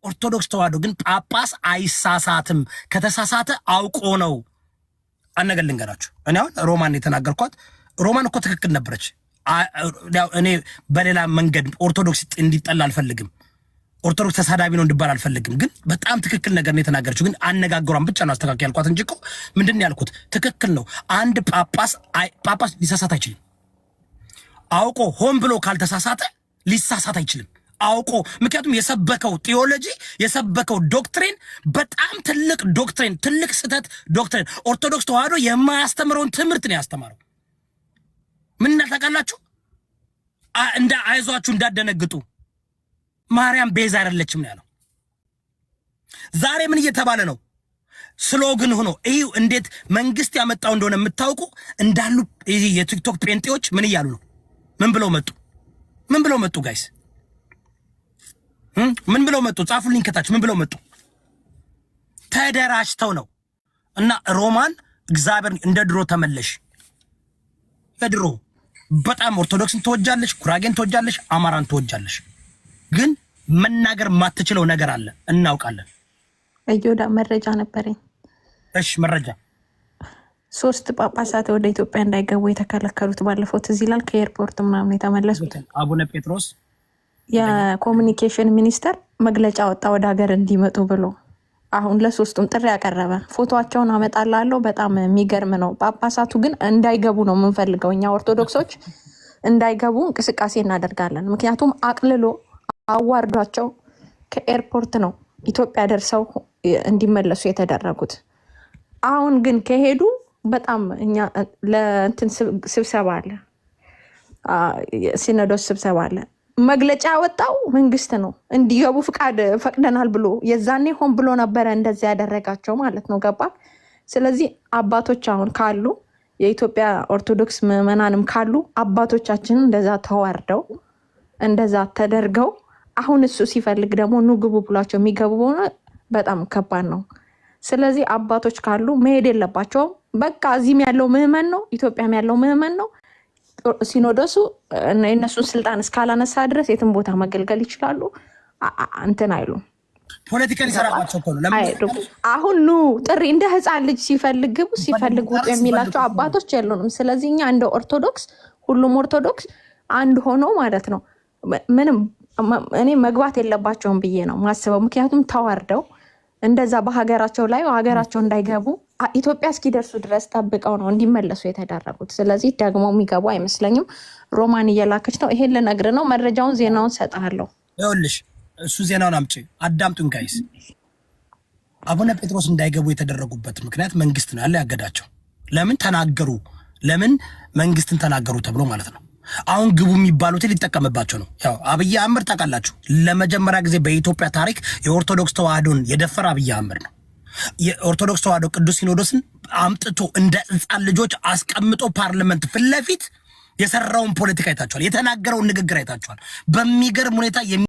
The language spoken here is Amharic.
ኦርቶዶክስ ተዋህዶ ግን ጳጳስ አይሳሳትም። ከተሳሳተ አውቆ ነው። አነገር ልንገራችሁ። እኔ አሁን ሮማን የተናገርኳት ሮማን እኮ ትክክል ነበረች። እኔ በሌላ መንገድ ኦርቶዶክስ እንዲጠላ አልፈልግም። ኦርቶዶክስ ተሳዳቢ ነው እንድባል አልፈልግም። ግን በጣም ትክክል ነገር ነው የተናገረችው። ግን አነጋገሯን ብቻ ነው አስተካክል ያልኳት እንጂ እኮ ምንድነው ያልኩት ትክክል ነው። አንድ ጳጳስ ሊሳሳት አይችልም። አውቆ ሆን ብሎ ካልተሳሳተ ሊሳሳት አይችልም። አውቆ ምክንያቱም የሰበከው ቴዎሎጂ የሰበከው ዶክትሪን በጣም ትልቅ ዶክትሪን፣ ትልቅ ስህተት ዶክትሪን። ኦርቶዶክስ ተዋህዶ የማያስተምረውን ትምህርት ነው ያስተማረው። ምን እናታውቃላችሁ? እንደ አይዟችሁ እንዳደነግጡ ማርያም ቤዛ አይደለችም ያለው። ዛሬ ምን እየተባለ ነው? ስሎግን ሆኖ ይሄው እንዴት መንግስት ያመጣው እንደሆነ የምታውቁ እንዳሉ ይሄ የቲክቶክ ጴንጤዎች ምን እያሉ ነው? ምን ብለው መጡ? ምን ብለው መጡ? ጋይስ ምን ብለው መጡ? ጻፉልኝ ከታች ምን ብለው መጡ? ተደራጅተው ነው። እና ሮማን እግዚአብሔር እንደ ድሮ ተመለሽ። የድሮ በጣም ኦርቶዶክስን ተወጃለሽ፣ ኩራጌን ተወጃለሽ፣ አማራን ተወጃለሽ። ግን መናገር ማትችለው ነገር አለ እናውቃለን። እዮዳ መረጃ ነበረኝ። እሺ መረጃ 3 ጳጳሳት ወደ ኢትዮጵያ እንዳይገቡ የተከለከሉት ባለፈው ትዝ ይላል። ከኤርፖርት ምናምን የተመለሱት አቡነ ጴጥሮስ የኮሙኒኬሽን ሚኒስተር መግለጫ ወጣ ወደ ሀገር እንዲመጡ ብሎ። አሁን ለሶስቱም ጥሪ ያቀረበ ፎቶአቸውን አመጣላለሁ። በጣም የሚገርም ነው። ጳጳሳቱ ግን እንዳይገቡ ነው የምንፈልገው እኛ ኦርቶዶክሶች እንዳይገቡ እንቅስቃሴ እናደርጋለን። ምክንያቱም አቅልሎ አዋርዷቸው ከኤርፖርት ነው ኢትዮጵያ ደርሰው እንዲመለሱ የተደረጉት። አሁን ግን ከሄዱ በጣም እኛ ለእንትን ስብሰባ አለ፣ ሲኖዶስ ስብሰባ አለ። መግለጫ ያወጣው መንግስት ነው እንዲገቡ ፍቃድ ፈቅደናል ብሎ። የዛኔ ሆን ብሎ ነበረ እንደዚህ ያደረጋቸው ማለት ነው። ገባ? ስለዚህ አባቶች አሁን ካሉ የኢትዮጵያ ኦርቶዶክስ ምዕመናንም ካሉ አባቶቻችንን እንደዛ ተዋርደው እንደዛ ተደርገው አሁን እሱ ሲፈልግ ደግሞ ኑ ግቡ ብሏቸው የሚገቡ ሆነ በጣም ከባድ ነው። ስለዚህ አባቶች ካሉ መሄድ የለባቸውም። በቃ እዚህም ያለው ምዕመን ነው፣ ኢትዮጵያም ያለው ምዕመን ነው። ሲኖዶሱ የእነሱን ስልጣን እስካላነሳ ድረስ የትም ቦታ መገልገል ይችላሉ። እንትን አይሉ ፖለቲካሊ ሰራባቸው እኮ ነው። አሁን ኑ ጥሪ እንደ ህፃን ልጅ ሲፈልግ ግቡ ሲፈልግ ውጡ የሚላቸው አባቶች የሉንም። ስለዚህ እኛ እንደ ኦርቶዶክስ ሁሉም ኦርቶዶክስ አንድ ሆኖ ማለት ነው ምንም እኔ መግባት የለባቸውም ብዬ ነው ማስበው። ምክንያቱም ተዋርደው እንደዛ በሀገራቸው ላይ ሀገራቸው እንዳይገቡ ኢትዮጵያ እስኪደርሱ ድረስ ጠብቀው ነው እንዲመለሱ የተደረጉት። ስለዚህ ደግሞ የሚገቡ አይመስለኝም። ሮማን እየላከች ነው። ይሄን ልነግር ነው። መረጃውን ዜናውን ሰጣለሁ። ይኸውልሽ እሱ ዜናውን አምጪ። አዳምጡን ጋይስ። አቡነ ጴጥሮስ እንዳይገቡ የተደረጉበት ምክንያት መንግስት ነው ያለ ያገዳቸው። ለምን ተናገሩ? ለምን መንግስትን ተናገሩ ተብሎ ማለት ነው። አሁን ግቡ የሚባሉት ሊጠቀምባቸው ነው። ያው አብይ አህመድ ታውቃላችሁ፣ ለመጀመሪያ ጊዜ በኢትዮጵያ ታሪክ የኦርቶዶክስ ተዋህዶን የደፈረ አብይ አህመድ ነው። የኦርቶዶክስ ተዋህዶ ቅዱስ ሲኖዶስን አምጥቶ እንደ ህፃን ልጆች አስቀምጦ ፓርላመንት ፊት ለፊት የሰራውን ፖለቲካ አይታችኋል። የተናገረውን ንግግር አይታችኋል። በሚገርም ሁኔታ